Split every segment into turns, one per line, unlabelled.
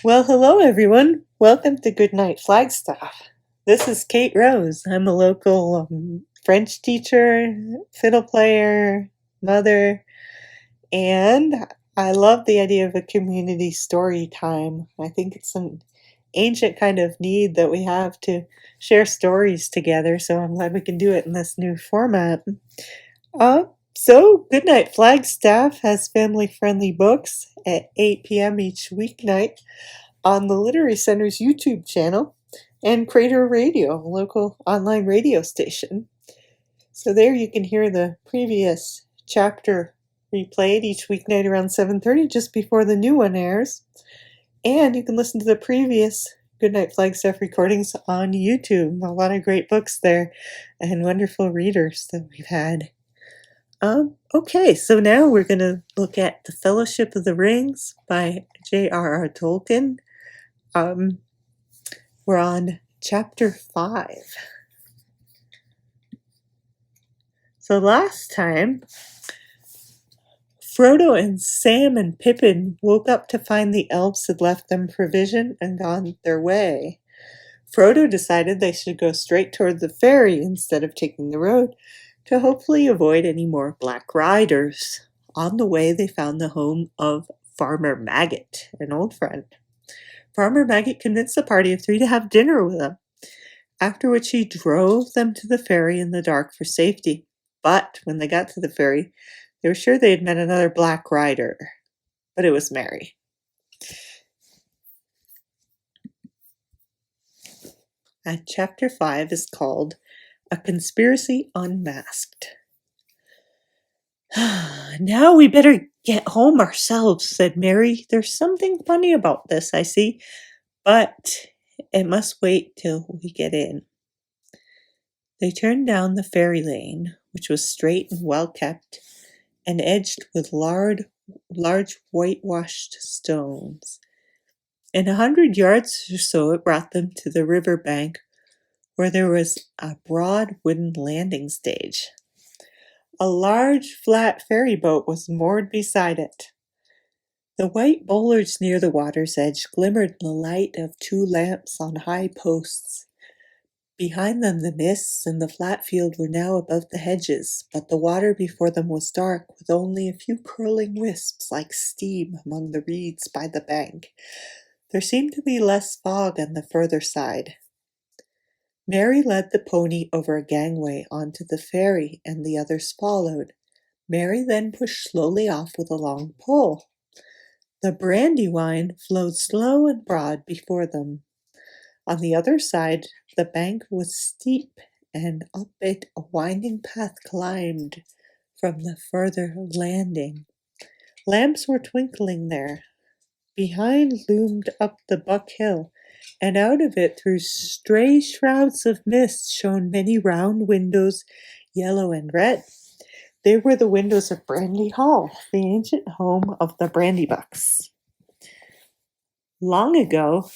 Well, hello everyone. Welcome to Goodnight Flagstaff. This is Kate Rose. I'm a local French teacher, fiddle player, mother, and I love the idea of a community story time. I think it's an ancient kind of need that we have to share stories together, so I'm glad we can do it in this new format. So Goodnight Flagstaff has family-friendly books at 8 p.m. each weeknight on the Literary Center's YouTube channel and Crater Radio, a local online radio station. So there you can hear the previous chapter replayed each weeknight around 7:30 just before the new one airs. And you can listen to the previous Goodnight Flagstaff recordings on YouTube. A lot of great books there and wonderful readers that we've had. Okay, so now we're going to look at The Fellowship of the Rings by J.R.R. Tolkien. We're on chapter 5. So last time, Frodo and Sam and Pippin woke up to find the elves had left them provision and gone their way. Frodo decided they should go straight toward the ferry instead of taking the road to hopefully avoid any more black riders. On the way, they found the home of Farmer Maggot, an old friend. Farmer Maggot convinced the party of 3 to have dinner with him, after which he drove them to the ferry in the dark for safety. But when they got to the ferry, they were sure they had met another black rider, but it was Mary. And chapter 5 is called A Conspiracy Unmasked. Now we better get home ourselves, said Mary. There's something funny about this, I see, but it must wait till we get in. They turned down the ferry lane, which was straight and well kept, and edged with large whitewashed stones. In 100 yards or so it brought them to the river bank, where there was a broad wooden landing stage. A large flat ferry boat was moored beside it. The white bollards near the water's edge glimmered in the light of 2 lamps on high posts. Behind them the mists and the flat field were now above the hedges, but the water before them was dark, with only a few curling wisps like steam among the reeds by the bank. There seemed to be less fog on the further side. Mary led the pony over a gangway onto the ferry, and the others followed. Mary then pushed slowly off with a long pole. The Brandywine flowed slow and broad before them. On the other side, the bank was steep, and up it a winding path climbed from the further landing. Lamps were twinkling there. Behind loomed up the Buck Hill, and out of it through stray shrouds of mist shone many round windows, yellow and red. They were the windows of Brandy Hall, the ancient home of the Brandybucks. Long ago,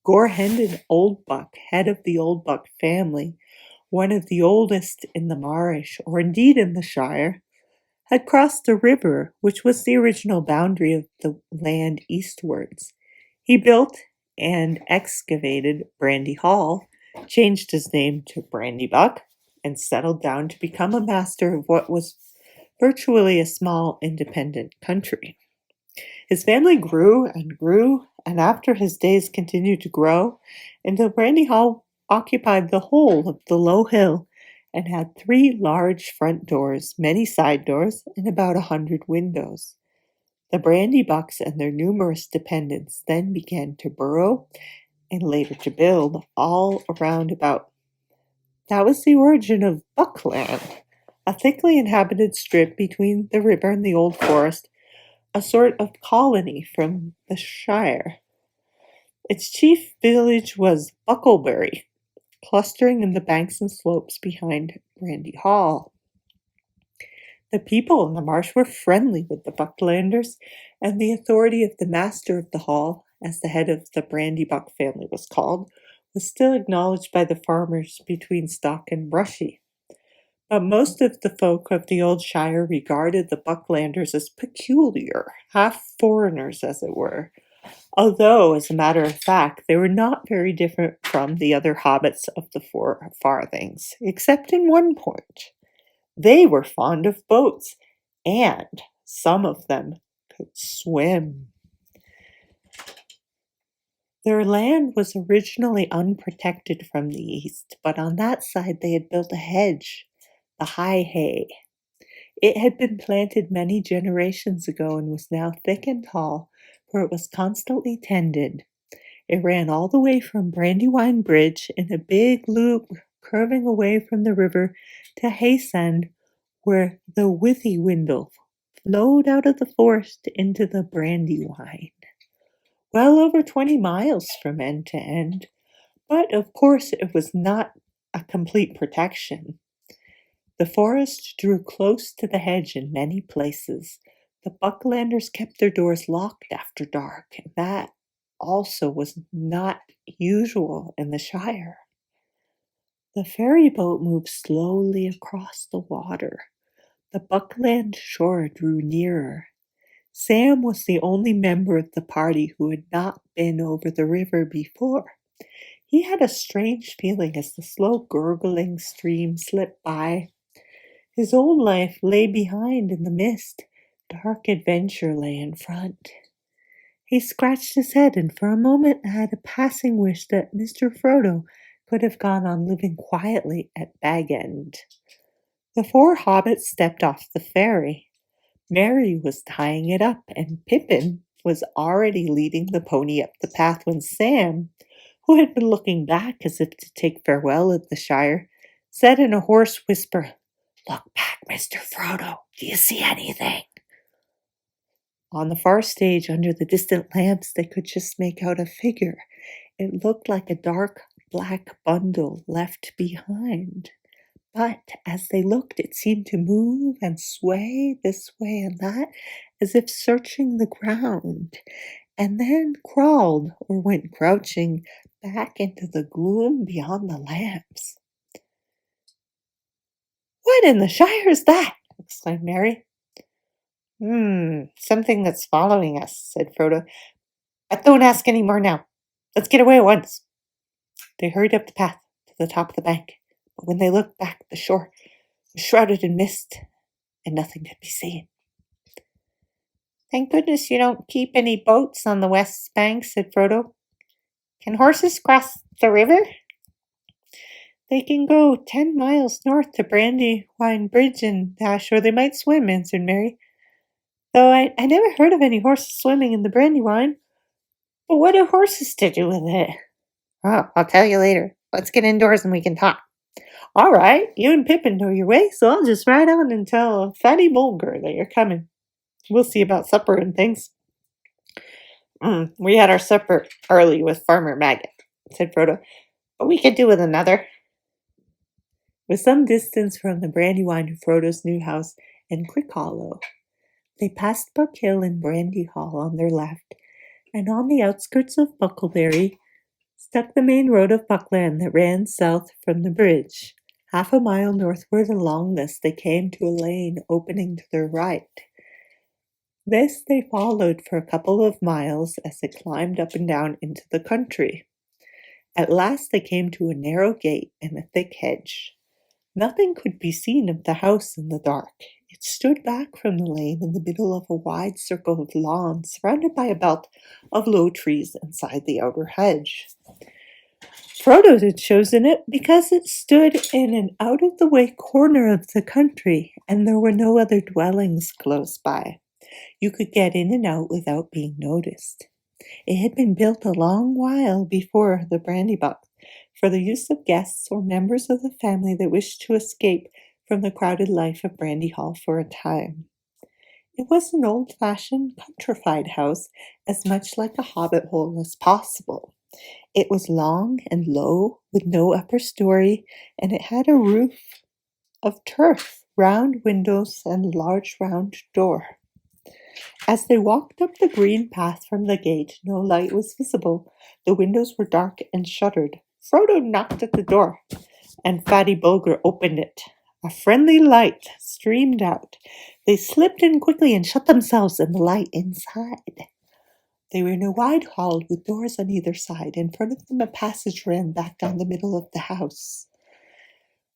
Gore-Hendon Old Buck, head of the Old Buck family, one of the oldest in the Marish, or indeed in the Shire, had crossed the river, which was the original boundary of the land eastwards. He built and excavated Brandy Hall, changed his name to Brandybuck, and settled down to become a master of what was virtually a small independent country. His family grew, and after his days continued to grow, until Brandy Hall occupied the whole of the low hill and had 3 large front doors, many side doors, and about 100 windows. The Brandybucks and their numerous dependents then began to burrow and later to build all around about. That was the origin of Buckland, a thickly inhabited strip between the river and the old forest, a sort of colony from the Shire. Its chief village was Bucklebury, clustering in the banks and slopes behind Brandy Hall. The people in the marsh were friendly with the Bucklanders, and the authority of the master of the hall, as the head of the Brandybuck family was called, was still acknowledged by the farmers between Stock and Brushy. But most of the folk of the old Shire regarded the Bucklanders as peculiar, half foreigners as it were, although, as a matter of fact, they were not very different from the other hobbits of the Four Farthings, except in one point. They were fond of boats, and some of them could swim. Their land was originally unprotected from the east, but on that side they had built a hedge, the high hay. It had been planted many generations ago and was now thick and tall, for it was constantly tended. It ran all the way from Brandywine Bridge in a big loop curving away from the river to Haysend, where the Withywindle flowed out of the forest into the Brandywine. Well over 20 miles from end to end, but of course it was not a complete protection. The forest drew close to the hedge in many places. The Bucklanders kept their doors locked after dark, and that also was not usual in the Shire. The ferry boat moved slowly across the water. The Buckland shore drew nearer. Sam was the only member of the party who had not been over the river before. He had a strange feeling as the slow gurgling stream slipped by. His own life lay behind in the mist. Dark adventure lay in front. He scratched his head and for a moment had a passing wish that Mr. Frodo could have gone on living quietly at Bag End. The four hobbits stepped off the ferry. Merry was tying it up, and Pippin was already leading the pony up the path when Sam, who had been looking back as if to take farewell of the Shire, said in a hoarse whisper, "Look back, Mr. Frodo. Do you see anything?" On the far stage, under the distant lamps, they could just make out a figure. It looked like a dark black bundle left behind. But as they looked, it seemed to move and sway this way and that, as if searching the ground, and then crawled or went crouching back into the gloom beyond the lamps. "What in the Shire is that?" exclaimed Merry. Something that's following us," said Frodo. "But don't ask any more now. Let's get away at once." They hurried up the path to the top of the bank, but when they looked back, the shore was shrouded in mist, and nothing could be seen. "Thank goodness you don't keep any boats on the west bank," said Frodo. "Can horses cross the river?" "They can go 10 miles north to Brandywine Bridge and dash, or they might swim," answered Merry. "Though I never heard of any horses swimming in the Brandywine. But what have horses to do with it?" "Oh, I'll tell you later. Let's get indoors and we can talk." "All right, you and Pippin know your way, so I'll just ride on and tell Fatty Bulger that you're coming. We'll see about supper and things." We had our supper early with Farmer Maggot," said Frodo, "but we could do with another." With some distance from the Brandywine to Frodo's new house in Crickhollow, they passed Buck Hill and Brandy Hall on their left, and on the outskirts of Buckleberry stuck the main road of Buckland that ran south from the bridge. Half a mile northward along this they came to a lane opening to their right. This they followed for a couple of miles as it climbed up and down into the country. At last they came to a narrow gate and a thick hedge. Nothing could be seen of the house in the dark. It stood back from the lane in the middle of a wide circle of lawn, surrounded by a belt of low trees inside the outer hedge. Frodo had chosen it because it stood in an out-of-the-way corner of the country, and there were no other dwellings close by. You could get in and out without being noticed. It had been built a long while before the Brandybuck, for the use of guests or members of the family that wished to escape from the crowded life of Brandy Hall for a time. It was an old-fashioned, countrified house, as much like a hobbit hole as possible. It was long and low, with no upper story, and it had a roof of turf, round windows, and a large round door. As they walked up the green path from the gate, no light was visible. The windows were dark and shuttered. Frodo knocked at the door, and Fatty Bulger opened it. A friendly light streamed out. They slipped in quickly and shut themselves in the light inside. They were in a wide hall with doors on either side. In front of them a passage ran back down the middle of the house.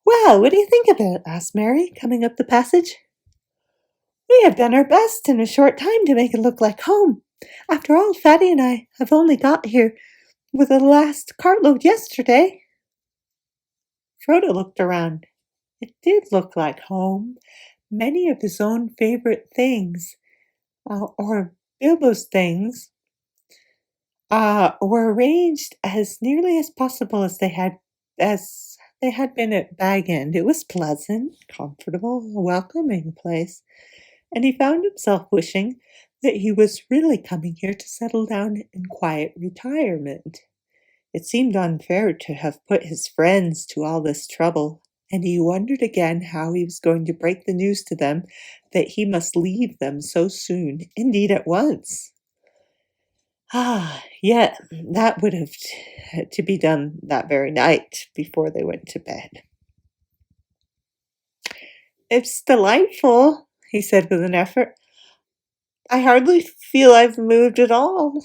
"Well, what do you think of it?" asked Mary, coming up the passage. "We have done our best in a short time to make it look like home. After all, Fatty and I have only got here with the last cartload yesterday." Frodo looked around. It did look like home. Many of his own favorite things, or Bilbo's things, were arranged as nearly as possible as they had been at Bag End. It was pleasant, comfortable, a welcoming place, and he found himself wishing that he was really coming here to settle down in quiet retirement. It seemed unfair to have put his friends to all this trouble, and he wondered again how he was going to break the news to them that he must leave them so soon, indeed at once. Yet that would have to be done that very night before they went to bed. "It's delightful," he said with an effort. "I hardly feel I've moved at all."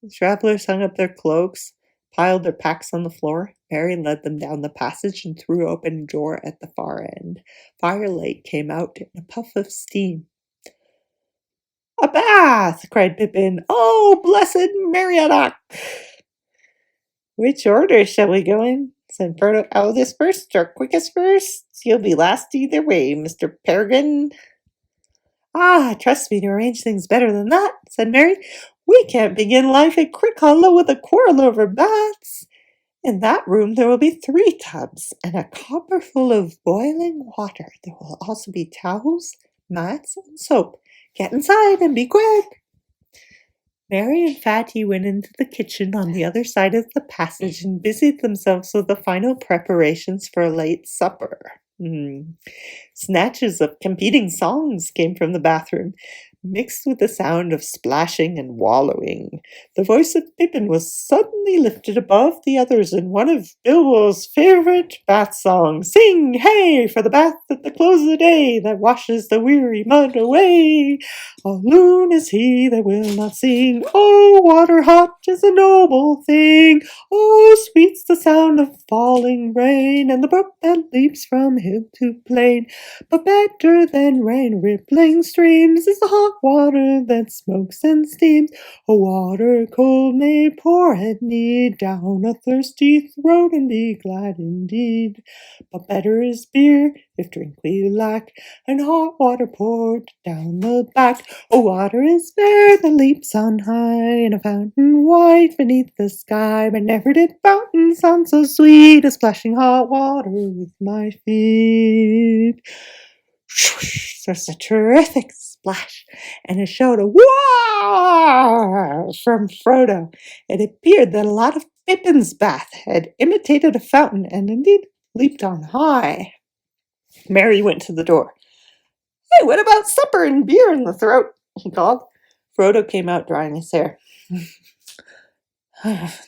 The travelers hung up their cloaks, piled their packs on the floor. Mary led them down the passage and threw open a door at the far end. Firelight came out in a puff of steam. "A bath!" cried Pippin. "Oh, blessed Meriadoc!" "Which order shall we go in?" said Frodo. "Eldest first or quickest first? You'll be last either way, Mr. Peregrine." "Trust me to arrange things better than that," said Mary. "We can't begin life at Crickhollow with a quarrel over baths. In that room there will be 3 tubs and a copper full of boiling water. There will also be towels, mats, and soap. Get inside and be quick." Mary and Fatty went into the kitchen on the other side of the passage and busied themselves with the final preparations for a late supper. Snatches of competing songs came from the bathroom, mixed with the sound of splashing and wallowing. The voice of Pippin was suddenly lifted above the others in one of Bilbo's favorite bath songs. "Sing, hey, for the bath at the close of the day that washes the weary mud away. All loon is he that will not sing. Oh, water hot is a noble thing. Oh, sweet's the sound of falling rain, and the brook that leaps from hill to plain. But better than rain rippling streams is the hot water that smokes and steams. Oh, water cold may pour at need down a thirsty throat and be glad indeed. But better is beer if drink we lack, and hot water poured down the back. Oh, water is fair that leaps on high in a fountain white beneath the sky. But never did fountain sound so sweet as splashing hot water with my feet." There's a terrific splash and a shout of "Wah!" from Frodo. It appeared that a lot of Pippin's bath had imitated a fountain and indeed leaped on high. Mary went to the door. "Hey, what about supper and beer in the throat?" he called. Frodo came out drying his hair.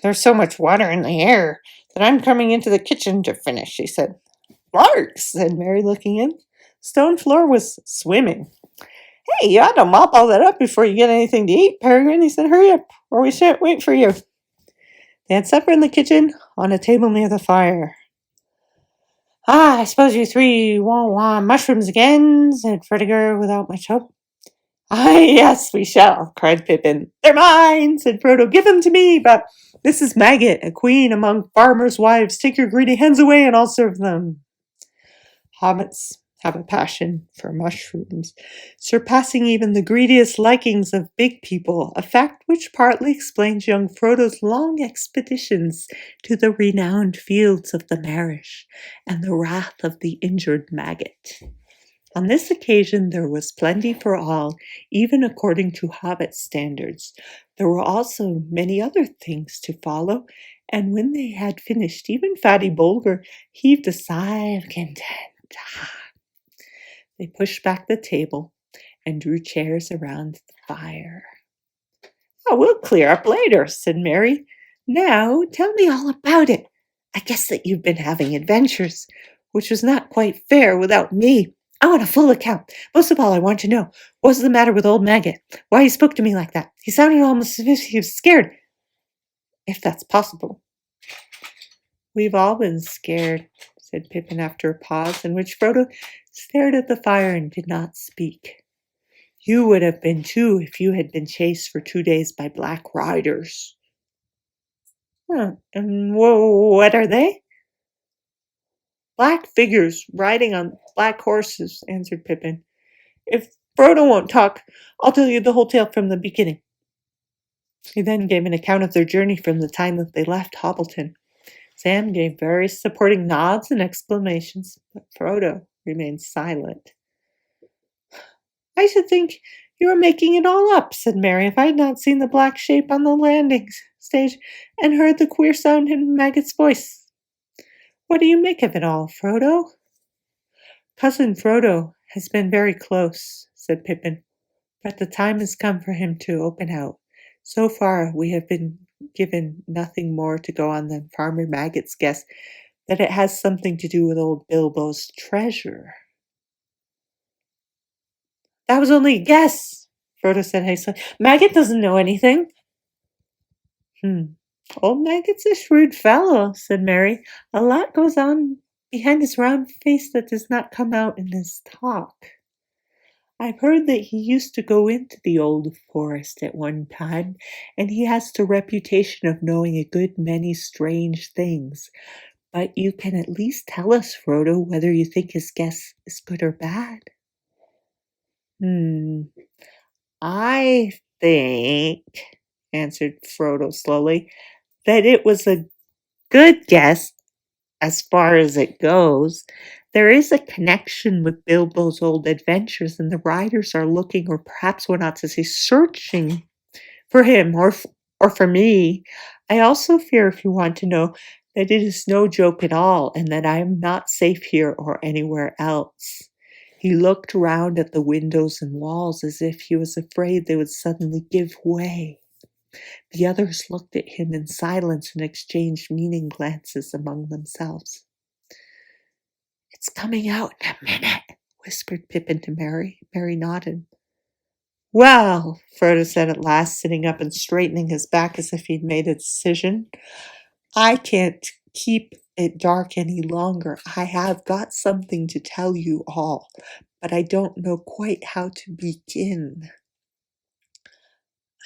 "There's so much water in the air that I'm coming into the kitchen to finish," he said. "Larks," said Mary, looking in. Stone floor was swimming. "Hey, you ought to mop all that up before you get anything to eat, Peregrine," he said. "Hurry up, or we shan't wait for you." They had supper in the kitchen, on a table near the fire. "I suppose you 3 won't want mushrooms again," said Fredegar without much hope. "Yes, we shall," cried Pippin. "They're mine," said Frodo. "Give them to me, but this is Maggot, a queen among farmers' wives. Take your greedy hens away and I'll serve them." Hobbits have a passion for mushrooms, surpassing even the greediest likings of big people, a fact which partly explains young Frodo's long expeditions to the renowned fields of the Marish and the wrath of the injured Maggot. On this occasion there was plenty for all, even according to Hobbit standards. There were also many other things to follow, and when they had finished, even Fatty Bulger heaved a sigh of content. They pushed back the table and drew chairs around the fire. "Oh, we'll clear up later," said Mary. "Now tell me all about it. I guess that you've been having adventures, which was not quite fair without me." I want a full account. Most of all, I want to know, what's the matter with old Maggot? Why he spoke to me like that? He sounded almost as if he was scared, if that's possible." "We've all been scared," said Pippin after a pause, in which Frodo stared at the fire and did not speak. "You would have been too if you had been chased for 2 days by black riders." And what are they?" "Black figures riding on black horses," answered Pippin. "If Frodo won't talk, I'll tell you the whole tale from the beginning." He then gave an account of their journey from the time that they left Hobbleton. Sam gave various supporting nods and exclamations, but Frodo remained silent. "I should think you were making it all up," said Merry, "if I had not seen the black shape on the landing stage and heard the queer sound in Maggot's voice. What do you make of it all, Frodo?" "Cousin Frodo has been very close," said Pippin, "but the time has come for him to open out. So far we have been given nothing more to go on than Farmer Maggot's guess that it has something to do with old Bilbo's treasure." "That was only a guess," Frodo said hastily. "Maggot doesn't know anything." "Old Maggot's a shrewd fellow," said Merry. "A lot goes on behind his round face that does not come out in his talk. I've heard that he used to go into the old forest at one time, and he has the reputation of knowing a good many strange things. But you can at least tell us, Frodo, whether you think his guess is good or bad." "I think," answered Frodo slowly, "that it was a good guess as far as it goes. There is a connection with Bilbo's old adventures, and the riders are looking, or perhaps one ought to say searching, for him or for me. I also fear, if you want to know, that it is no joke at all, and that I am not safe here or anywhere else." He looked round at the windows and walls as if he was afraid they would suddenly give way. The others looked at him in silence and exchanged meaning glances among themselves. "It's coming out in a minute," whispered Pippin to Merry. Merry nodded. "Well," Frodo said at last, sitting up and straightening his back as if he'd made a decision, "I can't keep it dark any longer. I have got something to tell you all, but I don't know quite how to begin."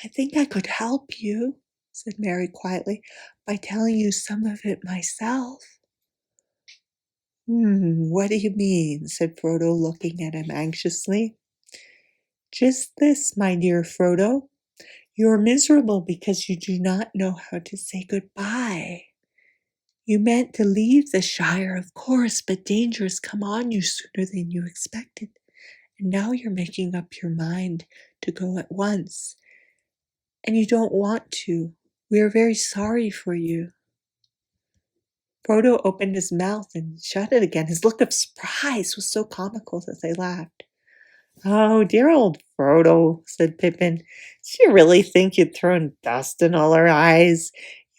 "I think I could help you," said Merry quietly, "by telling you some of it myself." What do you mean?" said Frodo, looking at him anxiously. "Just this, my dear Frodo. You are miserable because you do not know how to say goodbye. You meant to leave the Shire, of course, but danger has come on you sooner than you expected, and now you're making up your mind to go at once, and you don't want to. We are very sorry for you." Frodo opened his mouth and shut it again. His look of surprise was so comical that they laughed. "Oh, dear old Frodo," said Pippin. "Do you really think you'd thrown dust in all our eyes?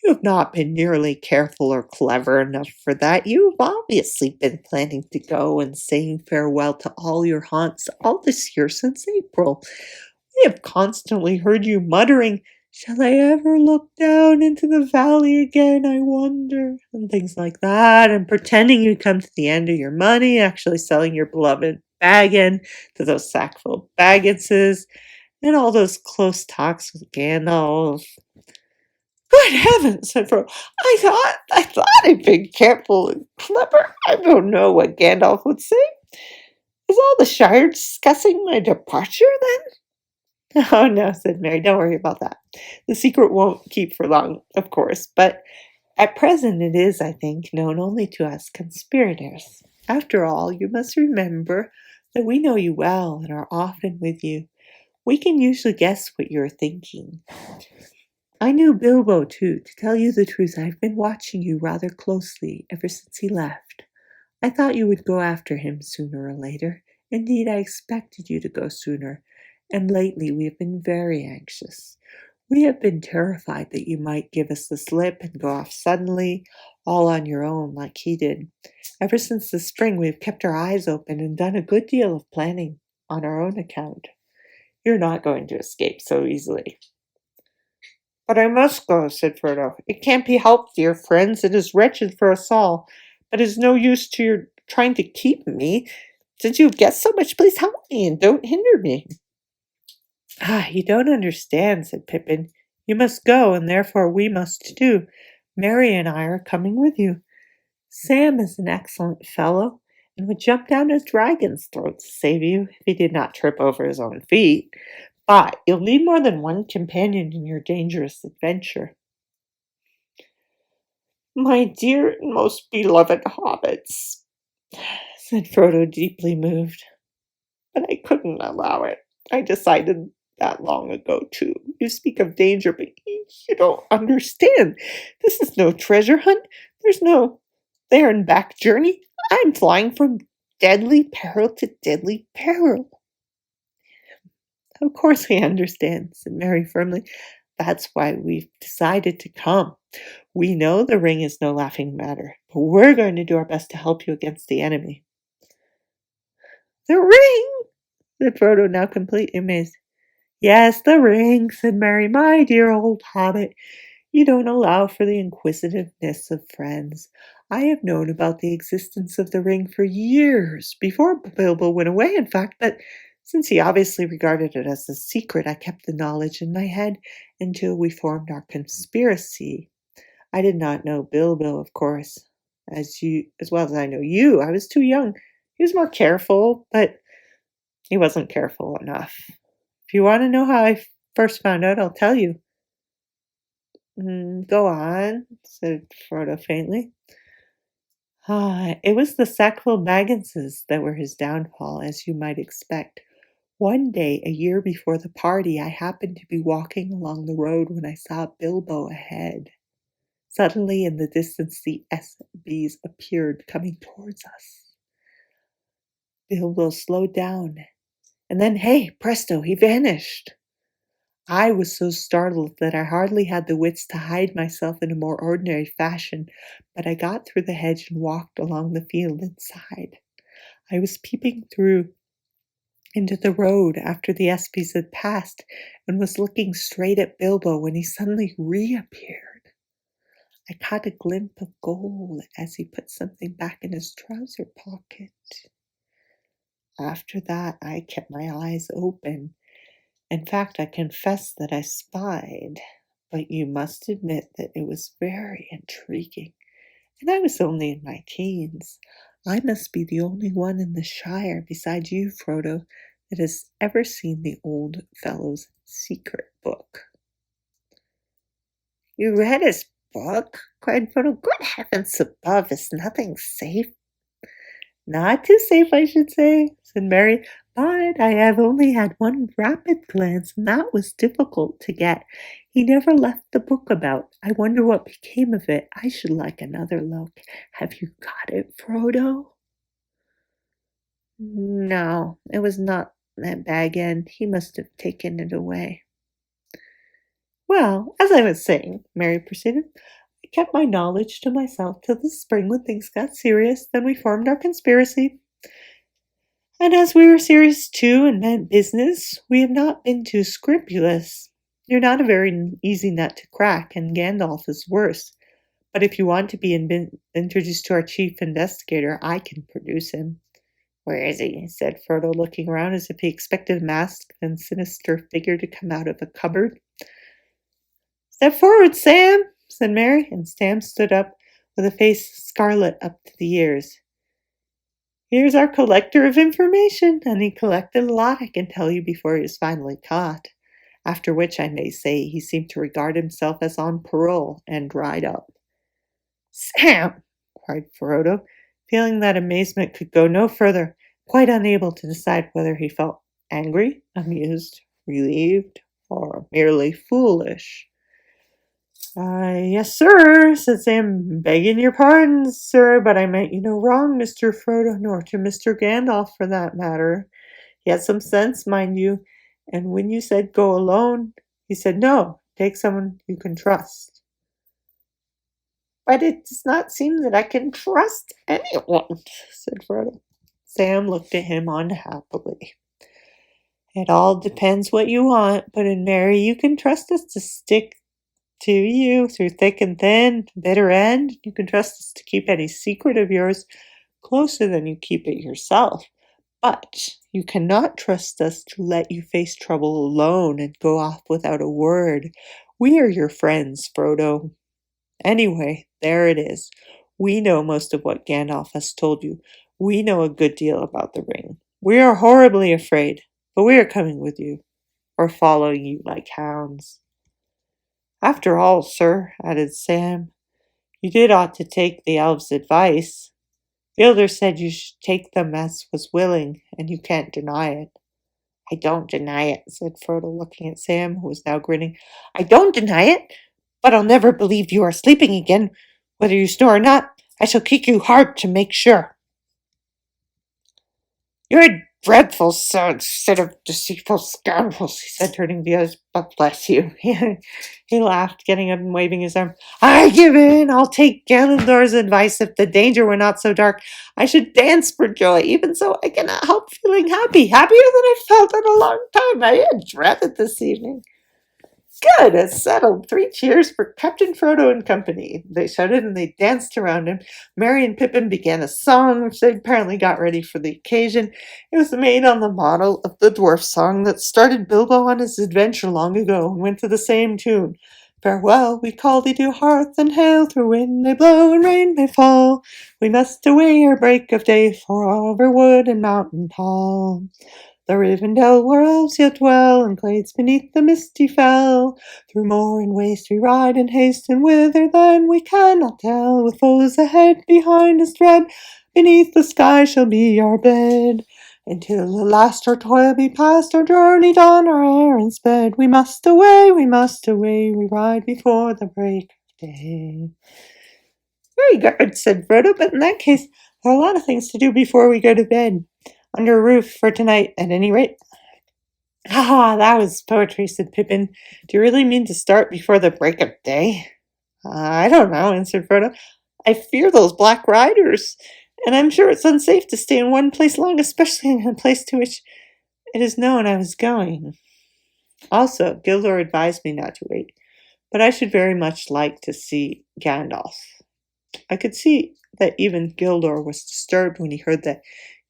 You have not been nearly careful or clever enough for that. You have obviously been planning to go and saying farewell to all your haunts all this year since April. We have constantly heard you muttering, 'Shall I ever look down into the valley again, I wonder?' and things like that, and pretending you'd come to the end of your money, actually selling your beloved baggin to those sackful Bagginses, and all those close talks with Gandalf." "Good heavens," said Frodo, I thought I'd been careful and clever. I don't know what Gandalf would say. Is all the Shire discussing my departure, then?" "Oh, no," said Mary, "don't worry about that. The secret won't keep for long, of course, but at present it is, I think, known only to us conspirators. After all, you must remember that we know you well and are often with you. We can usually guess what you're thinking. I knew Bilbo, too. To tell you the truth, I've been watching you rather closely ever since he left. I thought you would go after him sooner or later. Indeed, I expected you to go sooner, and lately we have been very anxious. We have been terrified that you might give us the slip and go off suddenly, all on your own like he did. Ever since the spring, we've kept our eyes open and done a good deal of planning on our own account. You're not going to escape so easily." "But I must go," said Frodo. "It can't be helped, dear friends. It is wretched for us all. But it's no use to your trying to keep me. Since you've guessed so much, please help me and don't hinder me." "Ah, you don't understand," said Pippin. "You must go, and therefore we must too. Merry and I are coming with you. Sam is an excellent fellow, and would jump down a dragon's throat to save you if he did not trip over his own feet. But you'll need more than one companion in your dangerous adventure." "My dear and most beloved hobbits," said Frodo, deeply moved. "But I couldn't allow it. I decided that long ago, too. You speak of danger, but you don't understand. This is no treasure hunt. There's no there and back journey. I'm flying from deadly peril to deadly peril." "Of course we understand," said Mary firmly. "That's why we've decided to come. We know the ring is no laughing matter, but we're going to do our best to help you against the enemy." "The ring!" said Frodo, now completely amazed. "Yes, the ring," said Mary. "My dear old hobbit, you don't allow for the inquisitiveness of friends. I have known about the existence of the ring for years, before Bilbo went away, in fact, but since he obviously regarded it as a secret, I kept the knowledge in my head until we formed our conspiracy. I did not know Bilbo, of course, as well as I know you. I was too young. He was more careful, but he wasn't careful enough. If you want to know how I first found out, I'll tell you." "Go on," said Frodo faintly. It was the Sackville Bagginses that were his downfall, as you might expect. One day, a year before the party, I happened to be walking along the road when I saw Bilbo ahead. Suddenly, in the distance, the SBs appeared, coming towards us. Bilbo slowed down, and then, hey, presto, he vanished. I was so startled that I hardly had the wits to hide myself in a more ordinary fashion, but I got through the hedge and walked along the field inside. I was peeping through into the road after the Espies had passed and was looking straight at Bilbo when he suddenly reappeared. I caught a glimpse of gold as he put something back in his trouser pocket. After that, I kept my eyes open. In fact, I confess that I spied, but you must admit that it was very intriguing, and I was only in my teens. I must be the only one in the Shire, besides you, Frodo, that has ever seen the old fellow's secret book." "You read his book?" cried Frodo. "Good heavens above, is nothing safe?" "Not too safe, I should say," said Mary, "but I have only had one rapid glance, and that was difficult to get. He never left the book about. I wonder what became of it. I should like another look. Have you got it, Frodo?" "No, it was not that bag end. He must have taken it away." "Well, as I was saying," Mary proceeded, "I kept my knowledge to myself till the spring when things got serious. Then we formed our conspiracy. And as we were serious too and meant business, we have not been too scrupulous. You're not a very easy nut to crack, and Gandalf is worse. But if you want to be introduced to our chief investigator, I can produce him." "Where is he?" said Frodo, looking around as if he expected a masked and sinister figure to come out of a cupboard. "Step forward, Sam," said Mary, and Sam stood up with a face scarlet up to the ears. "Here's our collector of information, and he collected a lot, I can tell you, before he was finally caught. After which, I may say, he seemed to regard himself as on parole, and dried up." "Sam!" cried Frodo, feeling that amazement could go no further, quite unable to decide whether he felt angry, amused, relieved, or merely foolish. "Yes, sir," said Sam, "begging your pardon, sir, but I meant you no wrong, Mr. Frodo, nor to Mr. Gandalf, for that matter. He had some sense, mind you, and when you said go alone, he said no, take someone you can trust." But it does not seem that I can trust anyone, said Frodo. Sam looked at him unhappily. It all depends what you want, put in Mary. You can trust us to stick to you through thick and thin, bitter end. You can trust us to keep any secret of yours closer than you keep it yourself. But you cannot trust us to let you face trouble alone and go off without a word. We are your friends, Frodo. Anyway, there it is. We know most of what Gandalf has told you. We know a good deal about the ring. We are horribly afraid, but we are coming with you, or following you like hounds. After all, sir, added Sam, you did ought to take the elves' advice. Gilder said you should take them as was willing, and you can't deny it. I don't deny it, said Frodo, looking at Sam, who was now grinning. I don't deny it, but I'll never believe you are sleeping again. Whether you snore or not, I shall kick you hard to make sure. You're a dreadful set of deceitful scoundrels, he said, turning to the others. But bless you. He laughed, getting up and waving his arm. I give in. I'll take Gandalf's advice. If the danger were not so dark, I should dance for joy. Even so, I cannot help feeling happy, happier than I felt in a long time. I had dreaded this evening. Good, it's settled. 3 cheers for Captain Frodo and company. They shouted and they danced around him. Merry and Pippin began a song, which they apparently got ready for the occasion. It was made on the model of the dwarf song that started Bilbo on his adventure long ago and went to the same tune. Farewell, we call thee to hearth and hail, through wind may blow and rain may fall. We must away ere break of day, for over wood and mountain tall. The Rivendell where elves yet dwell, and glades beneath the misty fell. Through moor and waste we ride in haste, and whither then we cannot tell. With foes ahead, behind us dread, beneath the sky shall be our bed. Until the last our toil be past, our journey done, our errand sped. We must away, we ride before the break of day. Very good, said Frodo, but in that case, there are a lot of things to do before we go to bed. Under a roof for tonight, at any rate. Ah, that was poetry, said Pippin. Do you really mean to start before the break of day? I don't know, answered Frodo. I fear those black riders, and I'm sure it's unsafe to stay in one place long, especially in a place to which it is known I was going. Also, Gilder advised me not to wait, but I should very much like to see Gandalf. I could see that even Gilder was disturbed when he heard that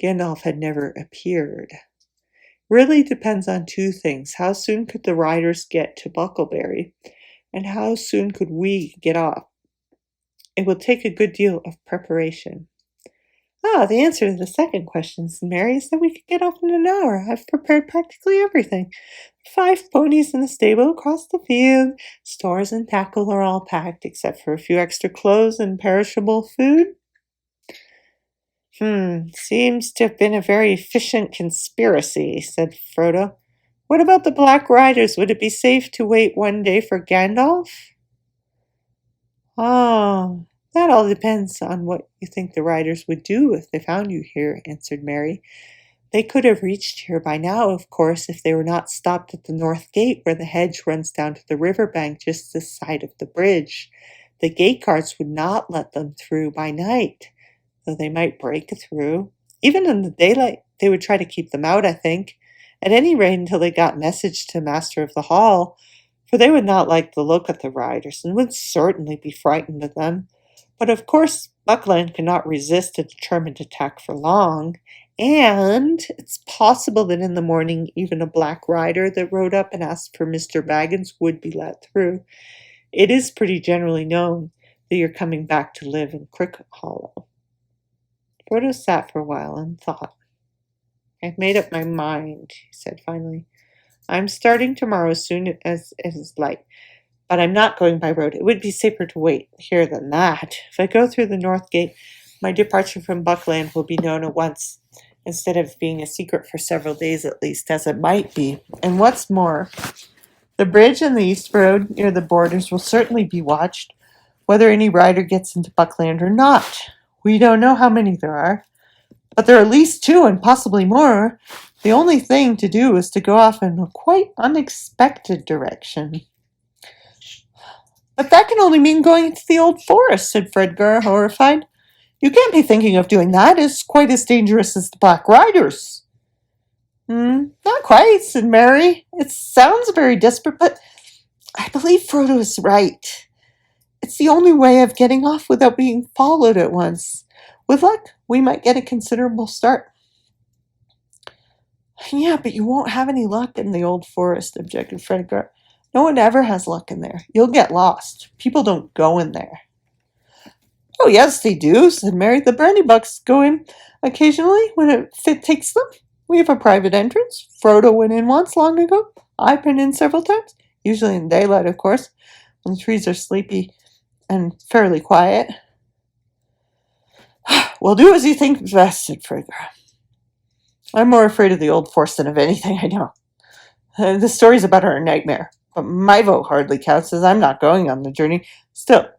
Gandalf had never appeared. Really depends on 2 things. How soon could the riders get to Buckleberry, and how soon could we get off? It will take a good deal of preparation. The answer to the second question, said Mary, is that we could get off in an hour. I've prepared practically everything. 5 ponies in the stable across the field. Stores and tackle are all packed, except for a few extra clothes and perishable food. Seems to have been a very efficient conspiracy, said Frodo. What about the Black Riders? Would it be safe to wait one day for Gandalf? Oh, that all depends on what you think the riders would do if they found you here, answered Mary. They could have reached here by now, of course, if they were not stopped at the north gate where the hedge runs down to the river bank just this side of the bridge. The gate guards would not let them through by night, though they might break through. Even in the daylight, they would try to keep them out, I think. At any rate, until they got message to Master of the Hall, for they would not like the look of the riders, and would certainly be frightened of them. But of course, Buckland could not resist a determined attack for long, and it's possible that in the morning even a black rider that rode up and asked for Mr. Baggins would be let through. It is pretty generally known that you're coming back to live in Cricket Hollow. Frodo sat for a while and thought. I've made up my mind, he said finally. I'm starting tomorrow as soon as it is light, but I'm not going by road. It would be safer to wait here than that. If I go through the north gate, my departure from Buckland will be known at once, instead of being a secret for several days at least, as it might be. And what's more, the bridge and the east road near the borders will certainly be watched, whether any rider gets into Buckland or not. We don't know how many there are, but there are at least 2 and possibly more. The only thing to do is to go off in a quite unexpected direction. But that can only mean going into the old forest, said Fredgar, horrified. You can't be thinking of doing that. It's quite as dangerous as the Black Riders. Not quite, said Mary. It sounds very desperate, but I believe Frodo is right. It's the only way of getting off without being followed at once. With luck, we might get a considerable start. Yeah, but you won't have any luck in the old forest, objected Fredgar. No one ever has luck in there. You'll get lost. People don't go in there. Oh, yes, they do, said Mary. The Brandybucks go in occasionally when a fit takes them. We have a private entrance. Frodo went in once long ago. I've been in several times, usually in daylight, of course, when the trees are sleepy and fairly quiet. Well, do as you think best, said Fredgar. I'm more afraid of the old forest than of anything I know. The stories about her are a nightmare, but my vote hardly counts as I'm not going on the journey. Still,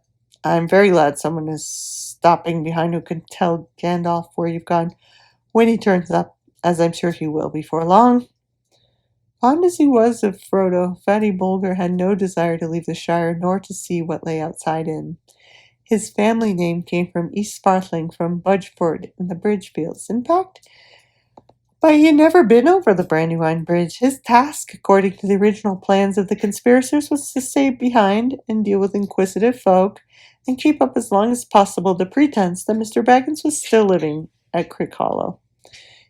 I'm very glad someone is stopping behind who can tell Gandalf where you've gone when he turns up, as I'm sure he will before long. Fond as he was of Frodo, Fatty Bulger had no desire to leave the Shire nor to see what lay outside in. His family name came from East Sparthling, from Budgeford in the Bridgefields. In fact, but he had never been over the Brandywine Bridge. His task, according to the original plans of the conspirators, was to stay behind and deal with inquisitive folk and keep up as long as possible the pretense that Mr. Baggins was still living at Crick Hollow.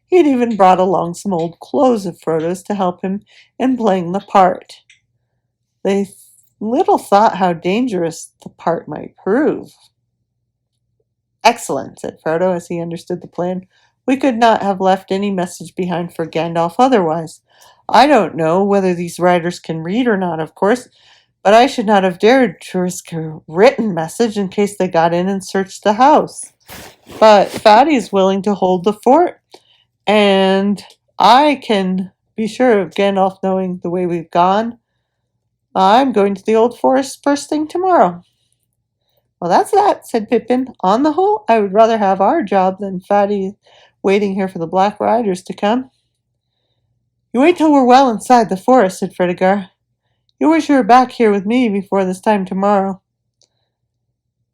He had even brought along some old clothes of Frodo's to help him in playing the part. They little thought how dangerous the part might prove. Excellent, said Frodo, as he understood the plan. We could not have left any message behind for Gandalf otherwise. I don't know whether these riders can read or not, of course, but I should not have dared to risk a written message in case they got in and searched the house. But Fatty's willing to hold the fort, and I can be sure of Gandalf knowing the way we've gone. I'm going to the old forest first thing tomorrow. Well, that's that, said Pippin. On the whole, I would rather have our job than Fatty waiting here for the Black Riders to come. You wait till we're well inside the forest, said Fredegar. You wish you were back here with me before this time tomorrow.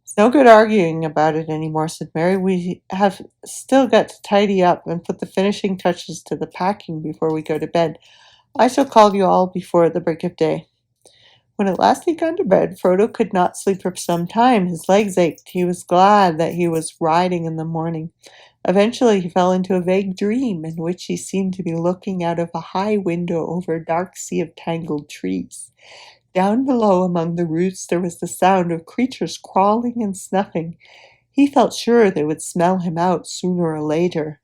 It's no good arguing about it any more, said Mary. We have still got to tidy up and put the finishing touches to the packing before we go to bed. I shall call you all before the break of day. When at last he'd gone to bed, Frodo could not sleep for some time. His legs ached. He was glad that he was riding in the morning. Eventually he fell into a vague dream in which he seemed to be looking out of a high window over a dark sea of tangled trees. Down below among the roots there was the sound of creatures crawling and snuffing. He felt sure they would smell him out sooner or later.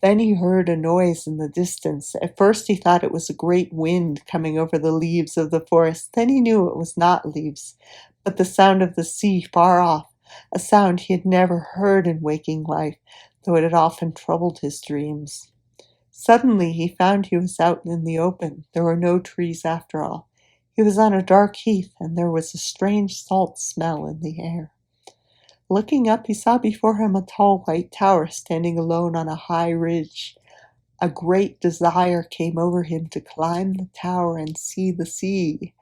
Then he heard a noise in the distance. At first he thought it was a great wind coming over the leaves of the forest. Then he knew it was not leaves, but the sound of the sea far off, a sound he had never heard in waking life, though it had often troubled his dreams. Suddenly he found he was out in the open. There were no trees after all. He was on a dark heath, and there was a strange salt smell in the air. Looking up, he saw before him a tall white tower standing alone on a high ridge. A great desire came over him to climb the tower and see the sea.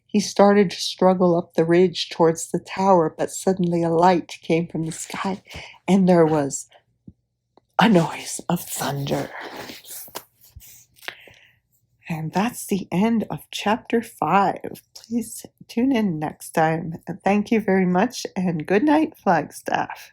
He started to struggle up the ridge towards the tower, but suddenly a light came from the sky, and there was a noise of thunder. And that's the end of chapter 5. Please tune in next time. Thank you very much, and good night, Flagstaff.